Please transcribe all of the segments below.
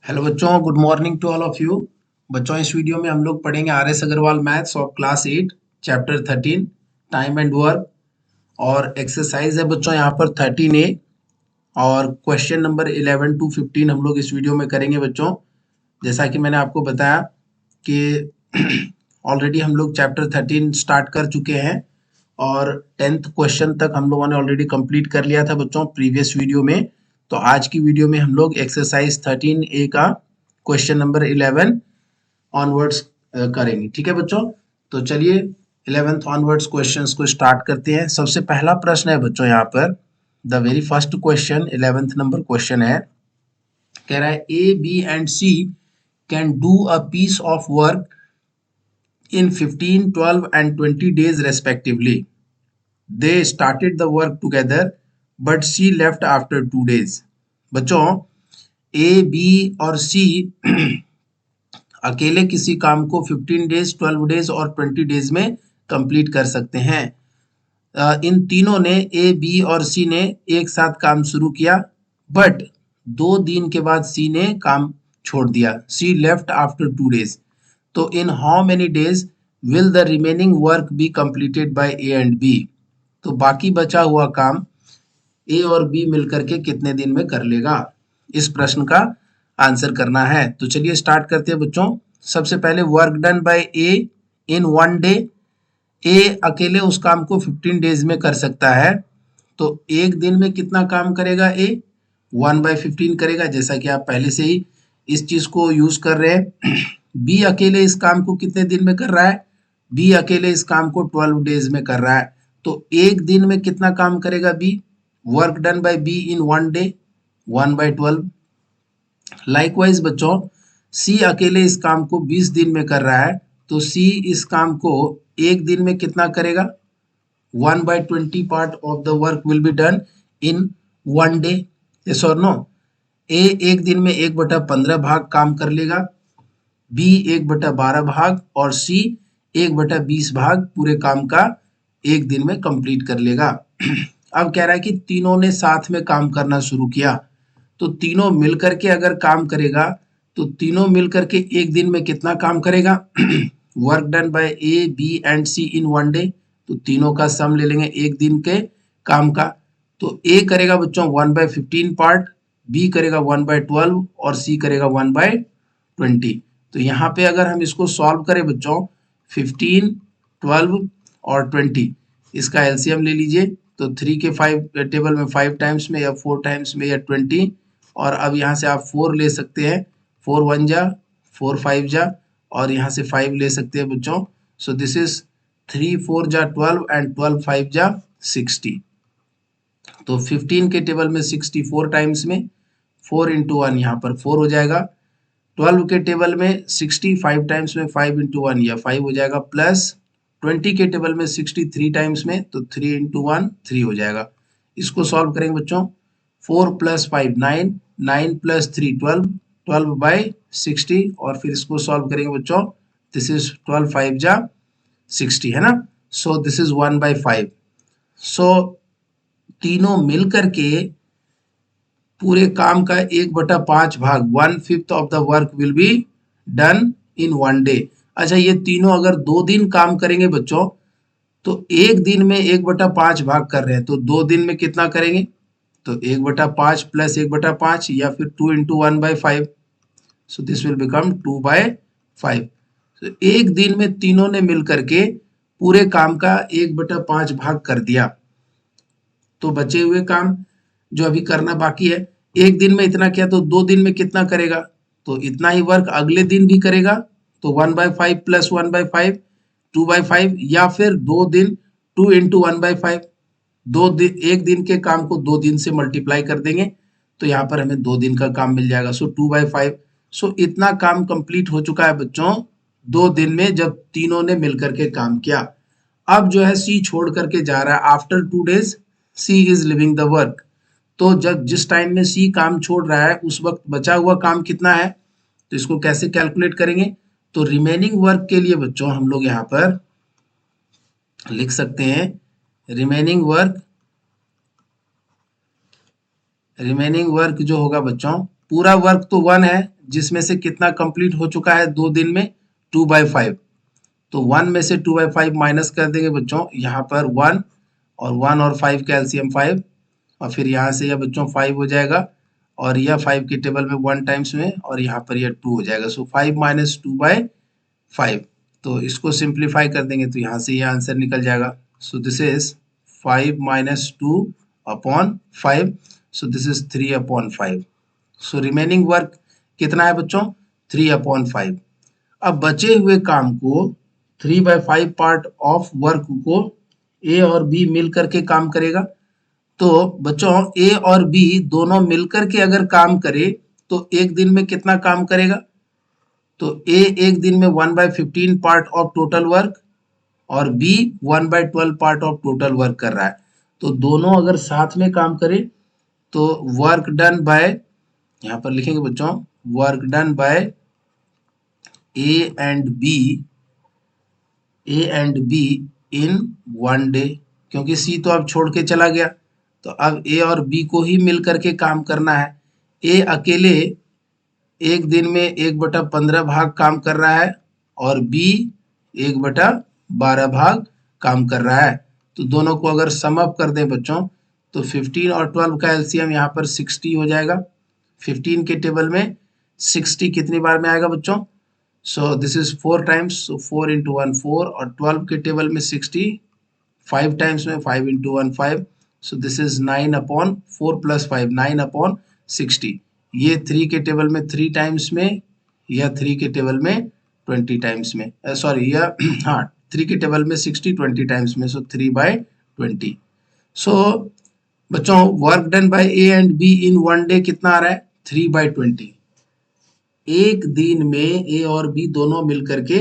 Hello बच्चों, good morning to all of you. बच्चों, इस वीडियो में हम लोग पढ़ेंगे R S Agarwal maths of class 8 chapter 13 time and work. और एक्सरसाइज है बच्चों यहाँ पर 13A। और क्वेश्चन नंबर 11 टू 15 हम लोग इस वीडियो में करेंगे बच्चों। जैसा कि मैंने आपको बताया कि ऑलरेडी हम लोग चैप्टर 13 स्टार्ट कर चुके हैं और 10th क्वेश्चन तक हम लोगों ने ऑलरेडी कंप्लीट कर लिया था बच्चों प्रीवियस वीडियो में। तो आज की वीडियो में हम लोग एक्सरसाइज 13A का क्वेश्चन नंबर 11 ऑनवर्ड्स करेंगे। ठीक है बच्चों, तो चलिए 11th ऑनवर्ड्स क्वेश्चंस को स्टार्ट करते हैं। सबसे पहला प्रश्न है बच्चों यहाँ पर, the very first question 11th number question है। कह रहा है A B and C can do a piece of work in 15, 12 and 20 days respectively. They started the work together but C left after 2 days. बच्चों, A, B और C अकेले किसी काम को 15 डेज, 12 डेज और 20 डेज में कंप्लीट कर सकते हैं। इन तीनों ने A, B और C ने एक साथ काम शुरू किया, बट 2 दिन के बाद C ने काम छोड़ दिया। C left after 2 days. तो in how many days will the remaining work be completed by A and B. तो बाकी बचा हुआ काम ए और बी मिलकर के कितने दिन में कर लेगा, इस प्रश्न का आंसर करना है। तो चलिए स्टार्ट करते हैं बच्चों। सबसे पहले work done by A in 1 day. A अकेले उस काम को 15 डेज में कर सकता है, तो एक दिन में कितना काम करेगा ए? 1/15 करेगा, जैसा कि आप पहले से ही इस चीज को यूज कर रहे हैं। बी अकेले इस काम को कितने दिन में कर रहा है? बी अकेले इस काम को 12 डेज में कर रहा है, तो एक दिन में कितना काम करेगा B? Work done by B in 1 day 1/12। Likewise बच्चों, सी अकेले इस काम को 20 दिन में कर रहा है, तो सी इस काम को एक दिन में कितना करेगा? 1/20 part of the work will be done in 1 day. Yes और नो? ए एक दिन में 1/15 भाग काम कर लेगा, बी 1/12 भाग और सी 1/20 भाग पूरे काम का एक दिन में कंप्लीट कर लेगा। अब कह रहा है कि तीनों ने साथ में काम करना शुरू किया, तो तीनों मिलकर के अगर काम करेगा तो तीनों मिलकर के एक दिन में कितना काम करेगा? Work done by A, B and C in 1 day. तो तीनों का सम ले लेंगे एक दिन के काम का। तो ए करेगा बच्चों 1/15 पार्ट, बी करेगा 1/12 और सी करेगा 1/20। तो यहाँ पे अगर हम इसको सॉल्व करें बच्चों, 15, 12 और 20, इसका एलसीएम ले लीजिए। तो 3 के 5 टेबल में 5 टाइम्स में या 4 टाइम्स में या 20, और अब यहाँ से आप 4 ले सकते हैं। 4 1 जा, 4 5 जा, और यहाँ से 5 ले सकते हैं बच्चों। सो दिस इज 3 4 जा 12 एंड 12 5 जा 60। तो 15 के टेबल में 64 टाइम्स में 4 इंटू 1 यहाँ पर 4 हो जाएगा। 12 के टेबल में 65 टाइम्स में 5 इंटू 1 या 5 हो जाएगा, प्लस 20 के टेबल में 63 टाइम्स में, तो 3 इंटू 1 3 हो जाएगा। इसको सॉल्व करेंगे बच्चों। 4 + 5 9, 9 + 3 12, 12/60, और फिर इसको सॉल्व करेंगे बच्चों। दिस इज 12 5 जा 60, है ना? सो दिस इज 1/5। सो तीनों मिल करके पूरे काम का 1/5 भाग 1/5 of the work will be done in 1 day. अच्छा, ये तीनों अगर 2 दिन काम करेंगे बच्चों, तो एक दिन में 1/5 भाग कर रहे हैं, तो 2 दिन में कितना करेंगे? तो 1/5 प्लस 1/5 या फिर 2 into 1/5। So this will become 2/5। तो एक दिन में तीनों ने मिल करके पूरे काम का 1/5 भाग कर दिया। तो बचे हुए काम जो अभी करना बाकी है, एक दिन में इतना किया, तो 2 दिन में कितना करेगा? तो इतना ही वर्क अगले दिन भी करेगा। तो 1/5 प्लस 1/5 2/5, या फिर 2 दिन 2 इंटू 1/5। एक दिन के काम को 2 दिन से मल्टीप्लाई कर देंगे, तो यहाँ पर हमें 2 दिन का काम मिल जाएगा। सो 2/5। सो इतना काम कंप्लीट हो चुका है बच्चों 2 दिन में, जब तीनों ने मिलकर के काम किया। अब जो है सी छोड़ करके जा रहा है। After 2 days C is leaving the work. तो जब जिस टाइम में सी काम छोड़ रहा है उस वक्त बचा हुआ काम कितना है? तो इसको कैसे कैलकुलेट करेंगे? तो रिमेनिंग वर्क के लिए बच्चों हम लोग यहाँ पर लिख सकते हैं रिमेनिंग वर्क जो होगा बच्चों, पूरा वर्क तो 1 है, जिसमें से कितना कंप्लीट हो चुका है 2 दिन में, 2/5। तो 1 में से 2/5 माइनस कर देंगे बच्चों, यहाँ पर 1 और 5 का एलसीएम 5, और फिर यहाँ से यह बच्चों 5 हो जाएगा, और यह 5 के टेबल में 1 टाइम्स में, और यहाँ पर यह 2 हो जाएगा। सो 5 माइनस 2/5, तो इसको सिंप्लीफाई कर देंगे तो यहाँ से यह आंसर निकल जाएगा। सो this is 5 minus 2/5, so this is 3/5। So remaining work कितना है बच्चों, 3/5। अब बचे हुए काम को 3/5 पार्ट ऑफ वर्क को ए और बी मिल करके काम करेगा। तो बच्चों ए और बी दोनों मिलकर के अगर काम करे तो एक दिन में कितना काम करेगा, तो ए एक दिन में 1/15 पार्ट ऑफ टोटल वर्क और B 1/12 part of total work कर रहा है। तो दोनों अगर साथ में काम करे तो वर्क डन बाय, यहाँ पर लिखेंगे बच्चों, work done by A and B in 1 day, क्योंकि सी तो अब छोड़ के चला गया, तो अब ए और बी को ही मिल करके काम करना है। ए अकेले एक दिन में 1/15 भाग काम कर रहा है और बी 1/12 भाग काम कर रहा है। तो दोनों को अगर सम अप कर दें बच्चों, तो 15 और 12 का एलसीएम यहाँ पर 60 हो जाएगा। 15 के टेबल में 60 कितनी बार में आएगा बच्चों, सो this is 4 times, so 4 into 1 4, और 12 के टेबल में 60 5 टाइम्स में, 5 into 1 5, सो दिस इज 9/4 + 5 9/60। ये 3 के टेबल में 3 टाइम्स में, या 3 के टेबल में 20 टाइम्स में, सॉरी यह हाँ 3 के टेबल में 60 20 टाइम्स में, सो 3/20। सो बच्चों work done by A and B in 1 day कितना आ रहा है, 3/20। एक दिन में ए और बी दोनों मिलकर के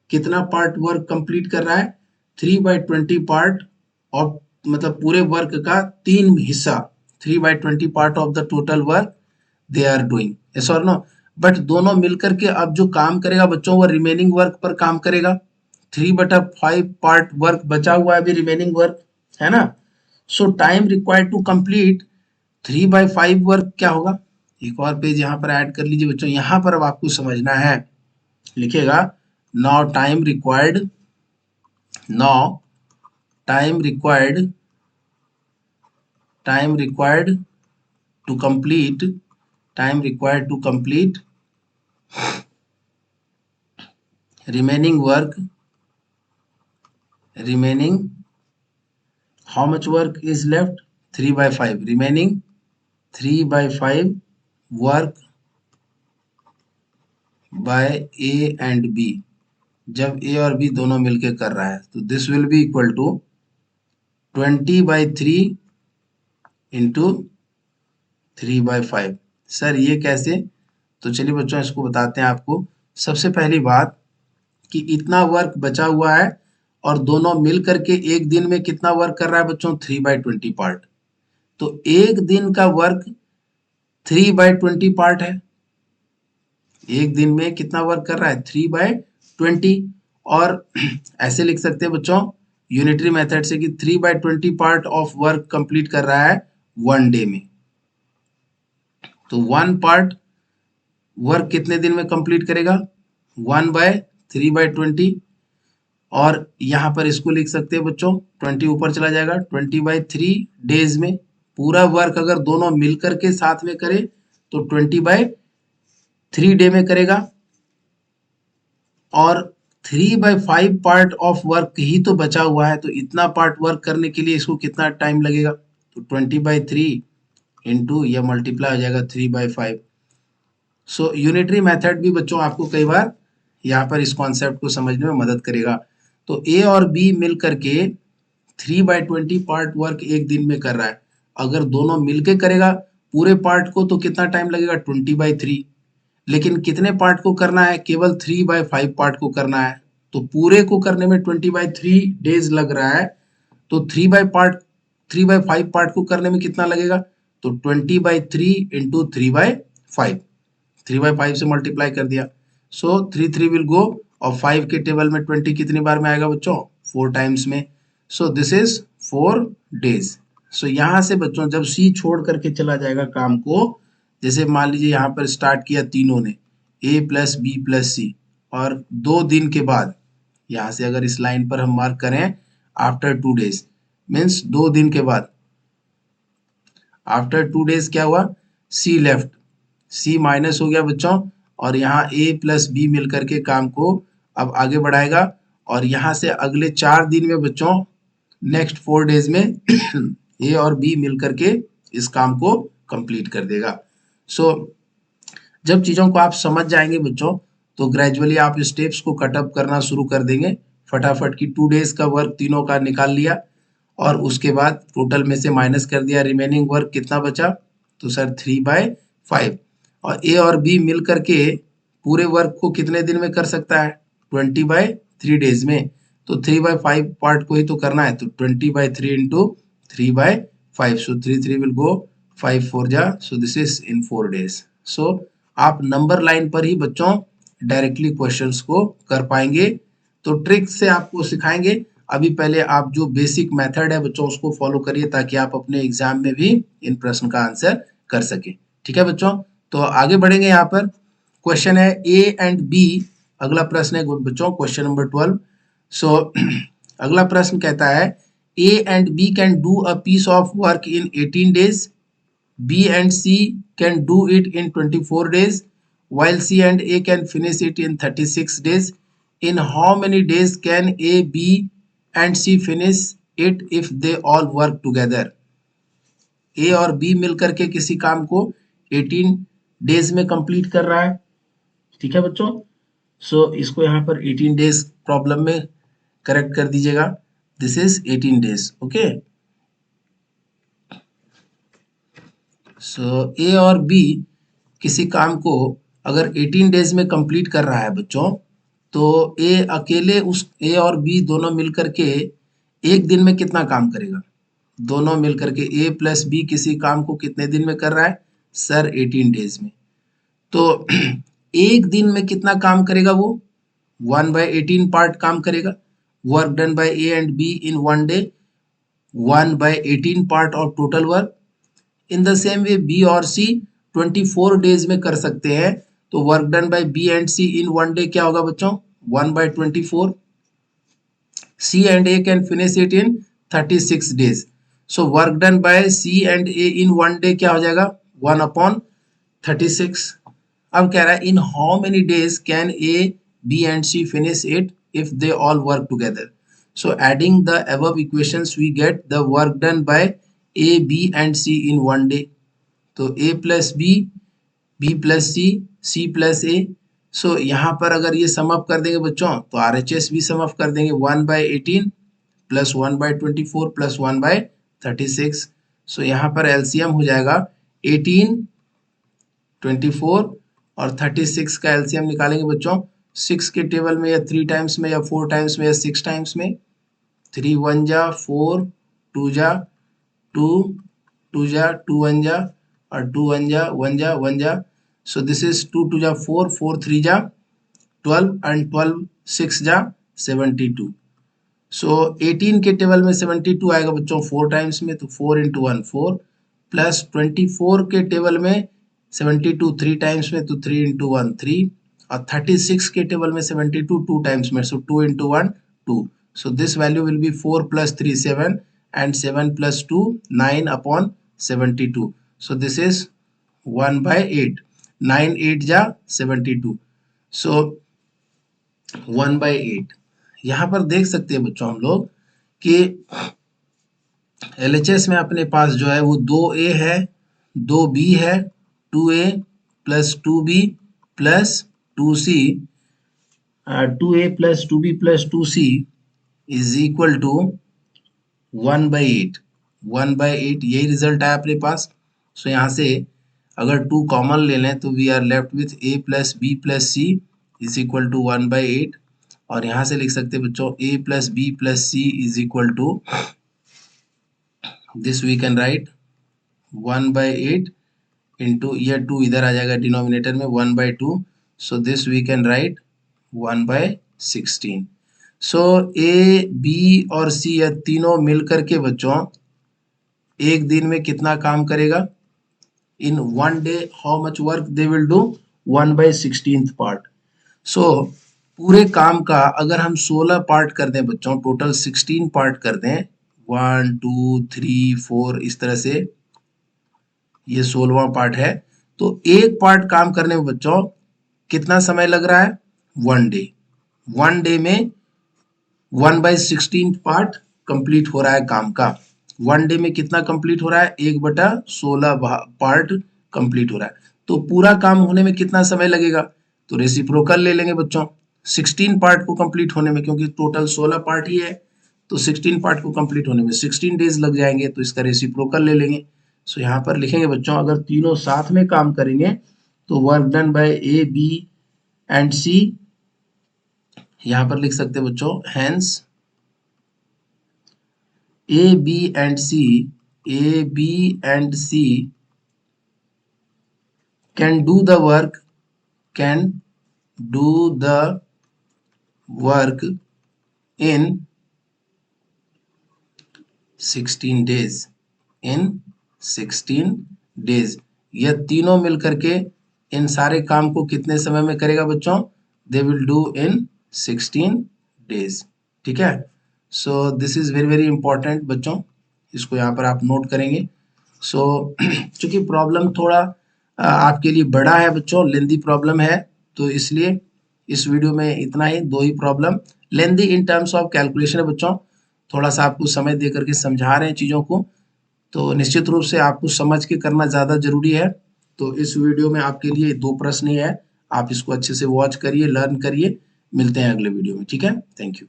कितना पार्ट वर्क कंप्लीट कर रहा है, 3/20 पार्ट ऑफ, मतलब पूरे वर्क का 3 हिस्सा, 3/20 part of the total work they are doing, yes और नो। बट दोनों मिलकर के अब जो काम करेगा बच्चों वो रिमेनिंग वर्क पर काम करेगा। 3/5 पार्ट वर्क बचा हुआ है अभी, रिमेनिंग वर्क है ना। So time required to complete 3/5 work क्या होगा, एक और पेज यहाँ पर ऐड कर लीजिए बच्चों, यहाँ पर अब आपको समझना है, लिखेगा now time required, now time required to complete, time required to complete remaining work, remaining how much work is left, 3/5, remaining 3/5 work by A and B, जब A और B दोनों मिलके कर रहा है तो this will be equal to 20/3 into 3/5। Sir ये कैसे, तो चलिए बच्चों इसको बताते हैं आपको। सबसे पहली बात कि इतना वर्क बचा हुआ है और दोनों मिल करके एक दिन में कितना वर्क कर रहा है बच्चों, 3/20 पार्ट। तो एक दिन का वर्क 3/20 पार्ट है, एक दिन में कितना वर्क कर रहा है, 3/20। और ऐसे लिख सकते हैं बच्चों यूनिटरी मेथड से कि 3/20 पार्ट ऑफ वर्क कंप्लीट कर रहा है 1 डे में। तो 1 पार्ट वर्क कितने दिन में कंप्लीट करेगा, 1/3/20। और यहाँ पर इसको लिख सकते हैं बच्चों, 20 ऊपर चला जाएगा, 20/3 डेज में। पूरा वर्क अगर दोनों मिलकर के साथ में करे तो 20/3 डे में करेगा। और 3/5 पार्ट ऑफ वर्क ही तो बचा हुआ है, तो इतना पार्ट वर्क करने के लिए इसको कितना टाइम लगेगा, तो 20/3 इंटू यह मल्टीप्लाई हो जाएगा 3/5। सो यूनिटरी मेथड भी बच्चों आपको कई बार यहाँ पर इस कॉन्सेप्ट को समझने में मदद करेगा। तो ए और बी मिल करके 3/20 पार्ट वर्क एक दिन में कर रहा है, अगर दोनों मिलके करेगा पूरे पार्ट को तो कितना टाइम लगेगा, 20/3। लेकिन कितने पार्ट को करना है, केवल 3/5 पार्ट को करना है, तो पूरे को करने में 20/3 डेज लग रहा है। तो 3/5 पार्ट को करने में कितना लगेगा, तो 20/3 इंटू 3/5, 3/5 से मल्टीप्लाई कर दिया। सो 3 विल गो, और 5 के टेबल में 20 कितनी बार में आएगा बच्चों, 4 टाइम्स में। So this is 4 days. So यहाँ से बच्चों जब सी छोड़ करके चला जाएगा काम को, जैसे मान लीजिए यहाँ पर स्टार्ट किया तीनों ने ए प्लस बी प्लस सी, और 2 दिन के बाद यहाँ से अगर इस लाइन पर हम मार्क करें आफ्टर 2 डेज, मीन्स 2 दिन के बाद आफ्टर 2 डेज क्या हुआ, सी लेफ्ट, सी माइनस हो गया बच्चों, और यहाँ ए प्लस बी मिलकर के काम को अब आगे बढ़ाएगा, और यहाँ से अगले 4 दिन में बच्चों नेक्स्ट 4 डेज में ए और बी मिलकर के इस काम को कंप्लीट कर देगा। सो जब चीज़ों को आप समझ जाएंगे बच्चों, तो ग्रेजुअली आप स्टेप्स को कटअप करना शुरू कर देंगे। फटाफट की 2 डेज का वर्क तीनों का निकाल लिया, और उसके बाद टोटल में से माइनस कर दिया, रिमेनिंग वर्क कितना बचा, तो सर 3/5। और ए और बी मिल करके पूरे वर्क को कितने दिन में कर सकता है, 20/3 डेज में। तो 3/5 पार्ट को ही तो करना है, तो 20/3 इंटू 3/5, सो 3 विल गो, 5 4 जा, so this is in 4 days. So आप नंबर लाइन पर ही बच्चों डायरेक्टली क्वेश्चंस को कर पाएंगे। तो ट्रिक से आपको सिखाएंगे, अभी पहले आप जो बेसिक मेथड है बच्चों उसको फॉलो करिए, ताकि आप अपने एग्जाम में भी इन प्रश्न का आंसर कर सके। ठीक है बच्चों, तो आगे बढ़ेंगे। यहाँ पर क्वेश्चन है ए एंड बी, अगला प्रश्न है बच्चों क्वेश्चन नंबर 12। सो अगला प्रश्न कहता है A and B can do a piece of work in 18 days, B and C can do it in 24 days, while C and A can finish it in 36 days. In how many days can A, B and C finish it if they all work together? A और B मिलकर के किसी काम को 18 days में complete कर रहा है। ठीक है बच्चों, सो इसको यहाँ पर 18 डेज प्रॉब्लम में करेक्ट कर दीजिएगा। This is 18 days. ओके, सो ए और बी किसी काम को अगर 18 डेज में कंप्लीट कर रहा है बच्चों, तो ए अकेले उस ए और बी दोनों मिलकर के एक दिन में कितना काम करेगा, दोनों मिलकर के ए प्लस बी किसी काम को कितने दिन में कर रहा है, सर 18 डेज में। तो एक दिन में कितना काम करेगा वो, 1/18 पार्ट काम करेगा। Work done by A and B in 1 day, 1/18 part of total work. In the same way B और सी 24 डेज में कर सकते हैं, तो work done by B and C in 1 day क्या होगा बच्चों, 1/24। C and A can finish it in 36 days, so work done by C and A in 1 day क्या हो जाएगा, 1/36। अब कह रहा है in how many days can A B and C finish it if they all work together. So adding the above equations we get the work done by A, B and C in 1 day. तो A plus B, B plus C, C plus A. So यहाँ पर अगर ये sum up कर देंगे बच्चों, तो RHS भी सम अप कर देंगे, 1/18 प्लस 1/24 प्लस 1/36। सो यहाँ पर LCM हो जाएगा 18, 24 और 36 का LCM निकालेंगे बच्चों, 6 के टेबल में या 3 टाइम्स में या 4 टाइम्स में या 6 टाइम्स में। 3 1 जा 4, 2 जा 2, 2 जा 2 1 जा, और 2 1 जा 1 जा 1 जा। सो दिस इज 2 2 जा 4, 4 3 जा 12 एंड 12 6 जा 72। सो 18 के टेबल में 72 आएगा बच्चों 4 टाइम्स में, तो 4 इंटू 1 4, प्लस 24 के टेबल में 72 3 टाइम्स में, तो 3 इंटू 1 3, और 36 के टेबल में 72 2 टाइम्स में, सो 2 into 1 2। So this value will be 4 plus 3 7 and 7 plus 2 9 upon 72. So this is 1/8. 9 8 जा 72. So 1/8। यहाँ पर देख सकते हैं बच्चों हम लोग कि LHS में अपने पास जो है वो 2A है, 2B है, 2A plus 2B plus 2C, 2A plus 2B plus 2C is equal to 1/8। 1/8 यही रिजल्ट आया अपने पास। सो यहाँ से अगर 2 कॉमन ले लें तो we are left with A plus B plus C is equal to 1/8, और यहाँ से लिख सकते हैं बच्चों A plus B plus C is equal to, this we can write 1/8 into, यह 2 इधर आ जाएगा डिनोमिनेटर में, 1/2, so this we can write 1/16। So A B और सी या तीनों मिलकर के बच्चों एक दिन में कितना काम करेगा, in one day how much work they will do? 1/16 part. So पूरे काम का अगर हम 16 पार्ट कर दें बच्चों, टोटल 16 पार्ट कर दें, 1 2 3 4 इस तरह से, ये 16वां पार्ट है। तो एक पार्ट काम करने में बच्चों कितना समय लग रहा है? 1 डे। 1 डे में 1/16 पार्ट कंप्लीट हो रहा है काम का। 1 डे में कितना कंप्लीट हो रहा है? 1/16 पार्ट कंप्लीट हो रहा है। तो पूरा काम होने में कितना समय लगेगा? तो रेसिप्रोकल ले लेंगे बच्चों 16 पार्ट को कंप्लीट होने में, क्योंकि टोटल 16 पार्ट ही है, तो 16 पार्ट को कंप्लीट होने में 16 डेज लग जाएंगे, तो इसका रेसिप्रोकल ले लेंगे। सो यहाँ पर लिखेंगे बच्चों, अगर तीनों साथ में काम करेंगे तो work done by A, B and C, यहाँ पर लिख सकते हैं बच्चों, hence A, B and C, A, B and C can do the work in 16 days. In 16 days. यह तीनों मिलकर के इन सारे काम को कितने समय में करेगा बच्चों? They will do in 16 days. ठीक है? सो this is very very important बच्चों, इसको यहाँ पर आप नोट करेंगे। सो चूंकि प्रॉब्लम थोड़ा आपके लिए बड़ा है बच्चों, लेंदी प्रॉब्लम है, तो इसलिए इस वीडियो में इतना ही, 2 ही problem. Lengthy in terms of calculation है बच्चों, थोड़ा सा आपको समय दे करके समझा रहे हैं चीज़ों को, तो निश्चित रूप से आपको समझ के करना ज़्यादा जरूरी है। तो इस वीडियो में आपके लिए 2 प्रश्न ही है, आप इसको अच्छे से वॉच करिए, लर्न करिए। मिलते हैं अगले वीडियो में, ठीक है? Thank you.